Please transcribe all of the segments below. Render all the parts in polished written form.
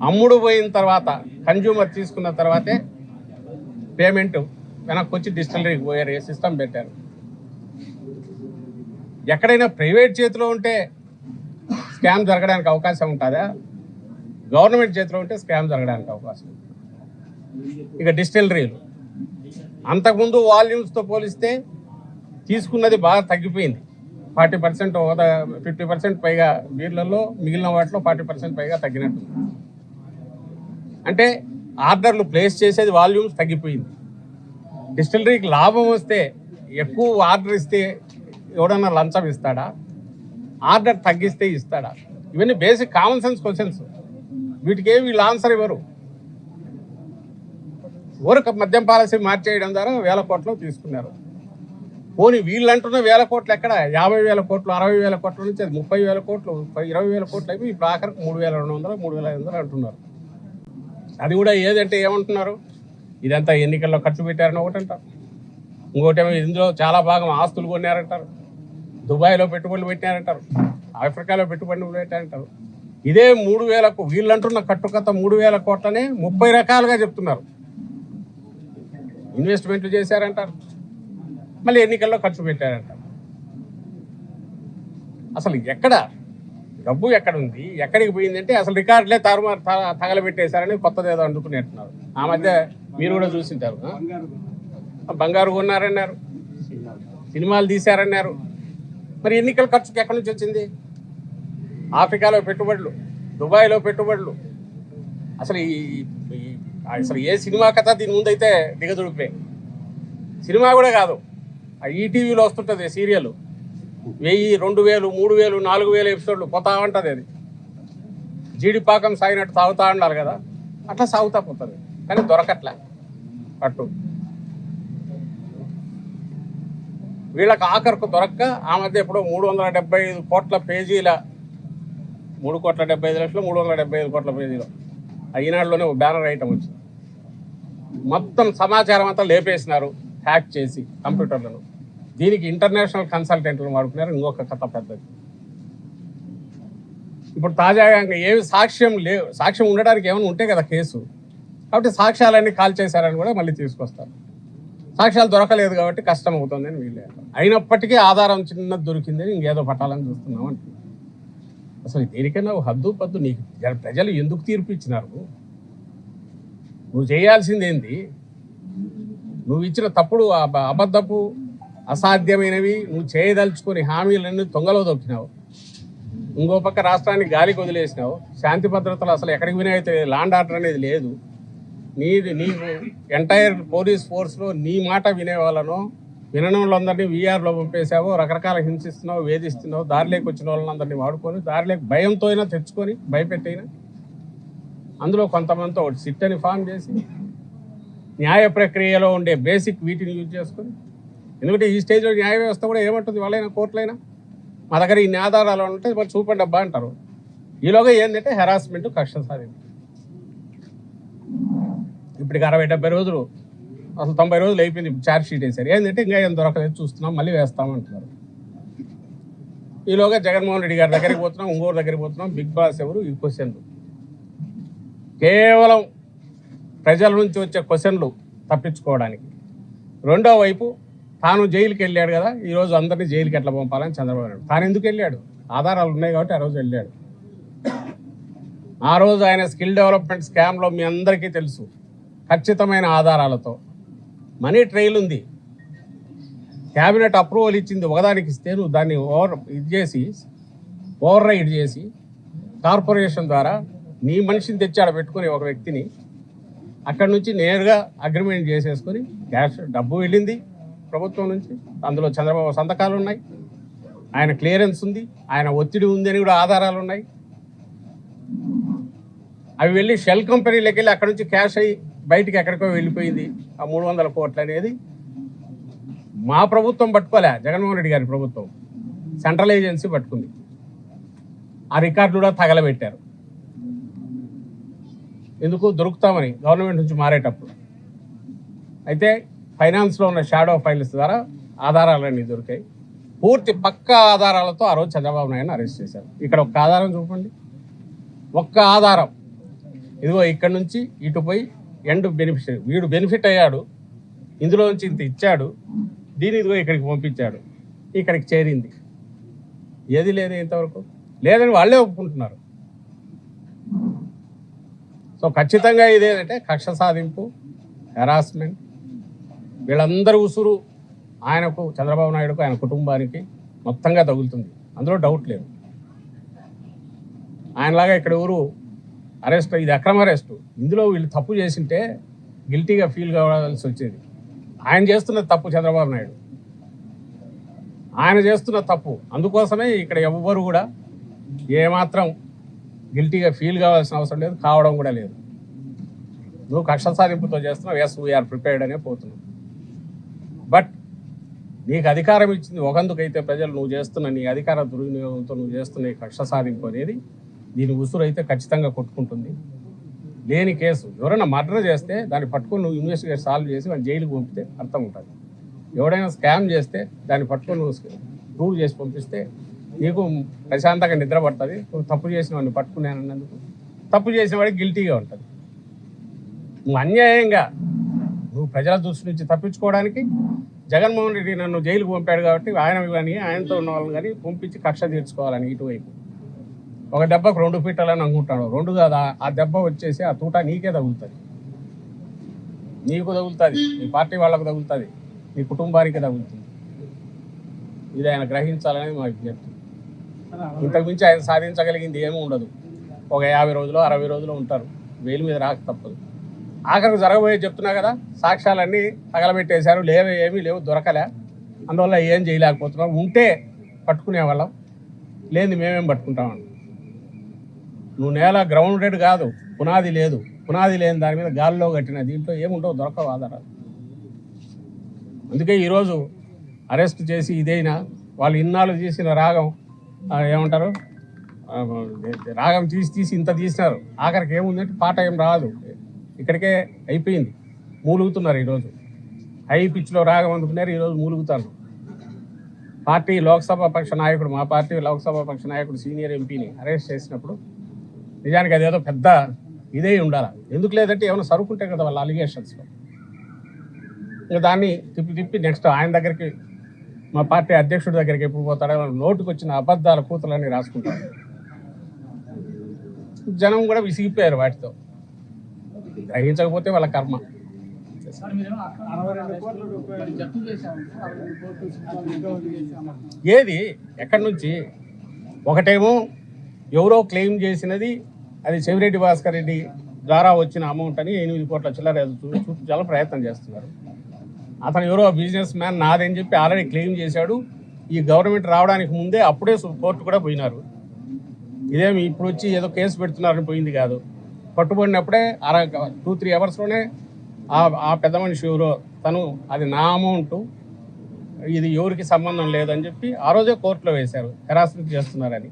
అమ్ముడు పోయిన తర్వాత కన్జ్యూమర్ తీసుకున్న తర్వాతే పేమెంట్ వెనక్కి వచ్చి డిస్టిలరీకి పోయారు. ఏ సిస్టమ్ పెట్టారు? ఎక్కడైనా ప్రైవేట్ చేతిలో ఉంటే స్కామ్ జరగడానికి అవకాశం ఉంటుందా? గవర్నమెంట్ చేతిలో ఉంటే స్కామ్ జరగడానికి అవకాశం. ఇక డిస్టిలరీలు అంతకుముందు వాల్యూమ్స్తో పోలిస్తే తీసుకున్నది బాగా తగ్గిపోయింది. 40% 50% పైగా బీర్లలో, మిగిలిన వాటిలో 40% పైగా తగ్గినట్టు. అంటే ఆర్డర్లు ప్లేస్ చేసేది వాల్యూమ్స్ తగ్గిపోయింది. డిస్టిలరీకి లాభం వస్తే ఎక్కువ ఆర్డర్ ఇస్తే ఎవడన్నా లంచం ఇస్తాడా? ఆర్డర్ తగ్గిస్తే ఇస్తాడా? ఇవన్నీ బేసిక్ కామన్ సెన్స్ క్వశ్చన్స్. వీటికి వీళ్ళు ఆన్సర్ ఇవ్వరు. ఊరక మద్యం పాలసీ మార్చేయడం ద్వారా 1000 కోట్లు తీసుకున్నారు. పోనీ వీళ్ళు అంటున్న 1000 కోట్లు ఎక్కడ? 50,000 కోట్లు, 60,000 కోట్ల నుంచి అది 30,000 కోట్లు, 20,000 కోట్లు అయిపోయి ఇప్పుడు ఆఖరికి 3,200, 3,500 అంటున్నారు. అది కూడా ఏదంటే ఏమంటున్నారు? ఇదంతా ఎన్నికల్లో ఖర్చు పెట్టారని ఒకటి అంటారు. ఇంకోటేమో ఇందులో చాలా భాగం ఆస్తులు కొన్నారంటారు, దుబాయ్లో పెట్టుబడులు పెట్టారంటారు, ఆఫ్రికాలో పెట్టుబడులు పెట్టారంటారు. ఇదే 3,000కు వీళ్ళు అంటున్న కట్టుకథ 3,000 కోట్లనే 30 రకాలుగా చెప్తున్నారు. ఇన్వెస్ట్మెంట్లు చేశారంటారు, మళ్ళీ ఎన్నికల్లో ఖర్చు పెట్టారంటారు. అసలు ఎక్కడ డబ్బు ఎక్కడ ఉంది, ఎక్కడికి పోయిందంటే అసలు రికార్డులే తారుమారు తగలబెట్టేశారని కొత్తది ఏదో అందుకునేట్టున్నారు. ఆ మధ్య మీరు కూడా చూసింటారు. బంగారు కొన్నారన్నారు, సినిమాలు తీశారన్నారు. మరి ఎన్నికల ఖర్చుకి ఎక్కడి నుంచి వచ్చింది? ఆఫ్రికాలో పెట్టుబడులు, దుబాయ్లో పెట్టుబడులు. అసలు అసలు ఏ సినిమా కథ దీని ముందైతే దిగదుడిపే. సినిమా కూడా కాదు, ఈటీవీలో వస్తుంటుంది సీరియల్, 1000, 2000, 3000, 4000 ఎపిసోడ్లు పోతా ఉంటుంది. అది జీడిపాకం సాగినట్టు సాగుతూ ఉండాలి కదా, అట్లా సాగుతా పోతుంది. కానీ దొరకట్లే పట్టు. వీళ్ళకి ఆఖరికి దొరక్క ఆ మధ్య ఎప్పుడో 375 కోట్ల పేజీల 3,75,00,000 375 కోట్ల పేజీలో ఈనాడులోనే ఒక బ్యానర్ ఐటమ్ వచ్చింది. మొత్తం సమాచారం అంతా లేపేసినారు హ్యాక్ చేసి కంప్యూటర్లను. దీనికి ఇంటర్నేషనల్ కన్సల్టెంట్లు వాడుకున్నారు. ఇంకొక కథ పెద్దది. ఇప్పుడు తాజాగా ఇంకా ఏమి సాక్ష్యం ఉండడానికి ఏమైనా ఉంటే కదా కేసు, కాబట్టి సాక్ష్యాలన్నీ కాల్ చేశారని కూడా మళ్ళీ తీసుకొస్తారు. సాక్ష్యాలు దొరకలేదు కాబట్టి కష్టం అవుతుందని వీళ్ళు అయినప్పటికీ ఆధారం చిన్నది దొరికిందని ఇంకేదో పట్టాలని చూస్తున్నాం అంటే అసలు దేనికైనా హద్దు పద్దు. నీకు ప్రజలు ఎందుకు తీర్పు ఇచ్చినారు? నువ్వు చేయాల్సిందేంది? నువ్వు ఇచ్చిన తప్పుడు అబద్ధపు అసాధ్యమైనవి నువ్వు చేయదలుచుకొని హామీలన్నీ తొంగలో దొక్కినావు. ఇంకో పక్క రాష్ట్రాన్ని గాలికి వదిలేసినావు. శాంతి భద్రతలు అసలు ఎక్కడికి వినైతే ల్యాండ్ ఆర్డర్ అనేది లేదు. నీకు ఎంటైర్ పోలీస్ ఫోర్స్లో నీ మాట వినేవాళ్ళను వినని వాళ్ళందరినీ వీఆర్లో పంపేసావు. రకరకాల హింసిస్తున్నావు, వేధిస్తున్నావు. దారిలోకి వచ్చిన వాళ్ళందరినీ వాడుకొని దారిలోకి భయంతో అయినా తెచ్చుకొని భయపెట్టైనా అందులో కొంతమందితో ఒకటి సిట్ అని ఫామ్ చేసి న్యాయ ప్రక్రియలో ఉండే బేసిక్ వీటిని యూజ్ చేసుకొని, ఎందుకంటే ఈ స్టేజ్లో న్యాయ వ్యవస్థ కూడా ఏమంటుంది, వాళ్ళైనా కోర్టులైనా మా దగ్గర ఇన్ని ఆధారాలు ఉంటే మరి చూపండి అబ్బా అంటారు. ఈలోగా ఏంటంటే హెరాస్మెంట్, కక్ష సాధింపు. ఇప్పటికి 60-70 రోజులు, అసలు 90 రోజులు అయిపోయింది. ఛార్జ్ షీట్ వేశారు. ఏంటంటే ఇంకా ఏం దొరకలేదు, చూస్తున్నాం, మళ్ళీ వేస్తామంటున్నారు. ఈలోగా జగన్మోహన్ రెడ్డి గారి దగ్గరికి పోతున్నాం, ఇంకోరి దగ్గరికి పోతున్నాం. బిగ్ బాస్ ఎవరు? ఈ క్వశ్చన్లు కేవలం ప్రజల నుంచి వచ్చే క్వశ్చన్లు తప్పించుకోవడానికి. రెండో వైపు తాను జైలుకి వెళ్ళాడు కదా, ఈరోజు అందరినీ జైలుకి ఎట్లా పంపాలని చంద్రబాబు నాయుడు. తాను ఎందుకు వెళ్ళాడు? ఆధారాలు ఉన్నాయి కాబట్టి ఆ రోజు వెళ్ళాడు. ఆ రోజు ఆయన స్కిల్ డెవలప్మెంట్ స్కామ్లో మీ అందరికీ తెలుసు, ఖచ్చితమైన ఆధారాలతో మనీ ట్రైల్ ఉంది. క్యాబినెట్ అప్రూవల్ ఇచ్చింది ఒకదానికి ఇస్తే నువ్వు దాన్ని ఓవర్ రైడ్ చేసి కార్పొరేషన్ ద్వారా నీ మనిషిని తెచ్చి ఆడ పెట్టుకుని ఒక వ్యక్తిని అక్కడి నుంచి నేరుగా అగ్రిమెంట్ చేసేసుకొని క్యాష్ డబ్బు వెళ్ళింది ప్రభుత్వం నుంచి. అందులో చంద్రబాబు సంతకాలు ఉన్నాయి, ఆయన క్లియరెన్స్ ఉంది, ఆయన ఒత్తిడి ఉంది అని కూడా ఆధారాలు ఉన్నాయి. అవి వెళ్ళి షెల్ కంపెనీలోకి వెళ్ళి అక్కడ నుంచి క్యాష్ అయ్యి బయటికి ఎక్కడికో వెళ్ళిపోయింది. ఆ 300 కోట్లు అనేది మా ప్రభుత్వం పట్టుకోలే, జగన్మోహన్ రెడ్డి గారి ప్రభుత్వం సెంట్రల్ ఏజెన్సీ పట్టుకుంది. ఆ రికార్డులు కూడా తగలబెట్టారు. ఎందుకు? దొరుకుతామని గవర్నమెంట్ నుంచి మారేటప్పుడు. అయితే ఫైనాన్స్లో ఉన్న షాడో ఫైల్స్ ద్వారా ఆధారాలన్నీ దొరికాయి. పూర్తి పక్కా ఆధారాలతో ఆ రోజు చంద్రబాబు నాయుడుని అరెస్ట్ చేశారు. ఇక్కడ ఒక్క ఆధారం చూపండి, ఒక్క ఆధారం. ఇదిగో ఇక్కడ నుంచి ఇటు పోయి ఎండ్ బెనిఫిషియరీ వీడు బెనిఫిట్ అయ్యాడు, ఇందులో నుంచి ఇంత ఇచ్చాడు, దీని ఇదిగో ఇక్కడికి పంపించాడు, ఇక్కడికి చేరింది. ఏది లేదు ఇంతవరకు, లేదని వాళ్ళే ఒప్పుకుంటున్నారు. సో ఖచ్చితంగా ఇదేంటంటే కక్ష సాధింపు, హెరాస్మెంట్, వీళ్ళందరూ ఉసురు ఆయనకు, చంద్రబాబు నాయుడుకు, ఆయన కుటుంబానికి మొత్తంగా తగులుతుంది, అందులో డౌట్ లేదు. ఆయనలాగా ఇక్కడ ఊరు అరెస్ట్, ఇది అక్రమ అరెస్టు, ఇందులో వీళ్ళు తప్పు చేసింటే గిల్టీగా ఫీల్ కావాల్సి వచ్చేది. ఆయన చేస్తున్న తప్పు చంద్రబాబు నాయుడు, ఆయన చేస్తున్న తప్పు, అందుకోసమే ఇక్కడ ఎవ్వరు కూడా ఏమాత్రం గిల్టీగా ఫీల్ కావాల్సిన అవసరం లేదు, కావడం కూడా లేదు. నువ్వు కక్ష సాధింపుతో చేస్తున్నావు, ఎస్ వీఆర్ ప్రిపేర్డ్ అనే పోతున్నావు. బట్ నీకు అధికారం ఇచ్చింది ఒకందుకైతే ప్రజలు, నువ్వు చేస్తున్న నీ అధికార దుర్వినియోగంతో నువ్వు చేస్తున్న ఈ కక్ష సాధింపు అనేది దీని ఉసురు అయితే ఖచ్చితంగా కొట్టుకుంటుంది. లేని కేసు ఎవరైనా మర్డర్ చేస్తే దాన్ని పట్టుకొని నువ్వు ఇన్వెస్టిగేట్ సాల్వ్ చేసి వాళ్ళు జైలుకి పంపితే అర్థం ఉంటుంది. ఎవడైనా స్కామ్ చేస్తే దాన్ని పట్టుకొని నువ్వు ప్రూవ్ చేసి పంపిస్తే నీకు ప్రశాంతంగా నిద్ర పడుతుంది. నువ్వు తప్పు చేసిన వాడిని పట్టుకున్నానన్నందుకు తప్పు చేసేవాడికి గిల్టీగా ఉంటుంది. నువ్వు అన్యాయంగా నువ్వు ప్రజల దృష్టి నుంచి తప్పించుకోవడానికి జగన్మోహన్ రెడ్డి నన్ను జైలుకు పంపాడు కాబట్టి ఆయన కానీ ఆయనతో ఉన్న వాళ్ళని కానీ పంపించి కక్ష తీర్చుకోవాలని ఇటువైపు ఒక దెబ్బకు 2 పీటలని అనుకుంటాడు. 2 కాదు, ఆ దెబ్బ వచ్చేసి ఆ తూట నీకే తగులుతుంది, నీకు తగులుతుంది, నీ పార్టీ వాళ్ళకు తగులుతుంది, నీ కుటుంబానికి తగులుతుంది. ఇది ఆయన గ్రహించాలనేది మా విజ్ఞప్తి. ఇంతకుమించి ఆయన సాధించగలిగింది ఏమీ ఉండదు. ఒక 50 రోజులు 60 రోజులు ఉంటారు, వేలు మీద రాక తప్పదు. ఆఖరికి జరగబోయే చెప్తున్నా కదా, సాక్ష్యాలన్నీ తగలబెట్టేశారు, ఏమీ లేవు, దొరకలే, అందువల్ల ఏం చేయలేకపోతున్నాం. ఉంటే పట్టుకునేవాళ్ళం, లేని మేమేం పట్టుకుంటామని. నువ్వు నేల గ్రౌండెడ్ కాదు, పునాది లేదు, పునాది లేని దాని మీద గాల్లో కట్టిన దీంట్లో ఏముండవు, దొరకవు ఆధారాలు. అందుకే ఈరోజు అరెస్ట్ చేసి ఇదైనా వాళ్ళు ఇన్నాళ్ళు తీసిన రాగం ఏమంటారు, రాగం తీసి ఇంత తీసినారు, ఆఖరికి ఏముందంటే పాట ఏం రాదు, ఇక్కడికే అయిపోయింది. మూలుగుతున్నారు ఈరోజు, హై పిచ్లో రాగం అందుకున్నారు, ఈరోజు మూలుగుతారు. పార్టీ లోక్సభ పక్ష నాయకుడు, మా పార్టీ లోక్సభ పక్ష నాయకుడు సీనియర్ ఎంపీని అరెస్ట్ చేసినప్పుడు నిజానికి అదేదో పెద్ద ఇదే ఉండాలి. ఎందుకు లేదంటే ఏమైనా సరుకుంటే కదా వాళ్ళ అలిగేషన్స్లో, ఇంకా దాన్ని తిప్పి నెక్స్ట్ ఆయన దగ్గరికి, మా పార్టీ అధ్యక్షుడి దగ్గరికి ఎప్పుడు పోతాడో నోటుకు వచ్చిన అబద్ధాల కూతులన్నీ రాసుకుంటారు. జనం కూడా విసిగిపోయారు వాటితో, గ్రహించకపోతే వాళ్ళ కర్మ. ఏది ఎక్కడి నుంచి, ఒకటేమో ఎవరో క్లెయిమ్ చేసినది అది చెవిరెడ్డి భాస్కర్ రెడ్డి ద్వారా వచ్చిన అమౌంట్ అని 8 కోట్ల చిల్లర చూపించాలని ప్రయత్నం చేస్తున్నారు. అతను ఎవరో బిజినెస్ మ్యాన్ నాదని చెప్పి ఆల్రెడీ క్లెయిమ్ చేశాడు. ఈ గవర్నమెంట్ రావడానికి ముందే అప్పుడే కోర్టు కూడా పోయినారు. ఇదేమి ఇప్పుడు వచ్చి ఏదో కేసు పెడుతున్నారని పోయింది కాదు. పట్టుబడినప్పుడే 2-3 అవర్స్లోనే ఆ పెద్ద మనిషి ఎవరో తను అది నా అమౌంట్, ఇది ఎవరికి సంబంధం లేదని చెప్పి ఆ రోజే కోర్టులో వేశారు, హెరాస్మెంట్ చేస్తున్నారని.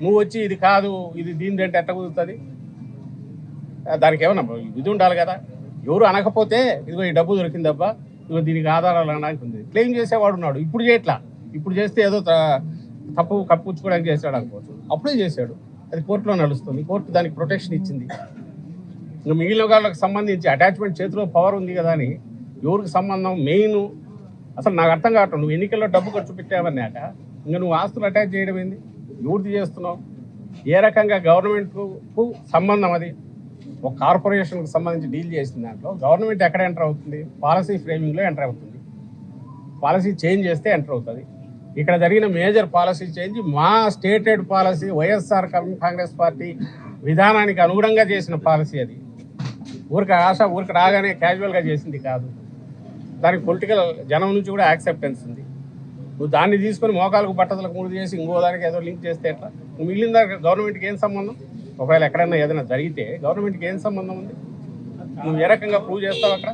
నువ్వు వచ్చి ఇది కాదు, ఇది దీని అంటే ఎట్ట కుదురుతుంది? దానికి ఏమన్నా ఇది ఉండాలి కదా. ఎవరు అనకపోతే ఇదిగో ఈ డబ్బు దొరికిందబ్బా, ఇదిగో దీనికి ఆధారాలు అనడానికి ఉంది. క్లెయిమ్ చేసేవాడు ఉన్నాడు, ఇప్పుడు చేయట్లా. ఇప్పుడు చేస్తే ఏదో తప్పు కప్పుచ్చుకోవడానికి చేశాడు అనుకోవచ్చు, అప్పుడే చేశాడు, అది కోర్టులో నడుస్తుంది, కోర్టు దానికి ప్రొటెక్షన్ ఇచ్చింది. ఇంకా మిగిలిన వాళ్ళకి సంబంధించి అటాచ్మెంట్ చేతిలో పవర్ ఉంది కదా అని ఎవరికి సంబంధం మెయిన్ అసలు నాకు అర్థం కావట్లేదు. నువ్వు ఎన్నికల్లో డబ్బు ఖర్చు పెట్టావన్నాక ఇంకా నువ్వు ఆస్తులు అటాచ్ చేయడం ఏంది, ఎవరిది చేస్తున్నావు, ఏ రకంగా గవర్నమెంట్కు సంబంధం? అది ఒక కార్పొరేషన్కి సంబంధించి డీల్ చేసిన దాంట్లో గవర్నమెంట్ ఎక్కడ ఎంటర్ అవుతుంది? పాలసీ ఫ్రేమింగ్లో ఎంటర్ అవుతుంది. పాలసీ చేంజ్ చేస్తే ఎంటర్ అవుతుంది. ఇక్కడ జరిగిన మేజర్ పాలసీ చేంజ్ మా stated policy, YSR Congress party విధానానికి అనుగుణంగా చేసిన పాలసీ. అది ఊరికి రాగానే క్యాజువల్గా చేసింది కాదు. దానికి పొలిటికల్ జనం నుంచి కూడా యాక్సెప్టెన్స్ ఉంది. నువ్వు దాన్ని తీసుకొని మోకాలకు బట్టలకు మూడు చేసి ఇంకో దానికి ఏదో లింక్ చేస్తే ఎట్లా? మిగిలిన దానికి గవర్నమెంట్కి ఏం సంబంధం? ఒకవేళ ఎక్కడైనా ఏదైనా జరిగితే గవర్నమెంట్కి ఏం సంబంధం ఉంది? నువ్వు ఏ రకంగా ప్రూవ్ చేస్తావు అక్కడ?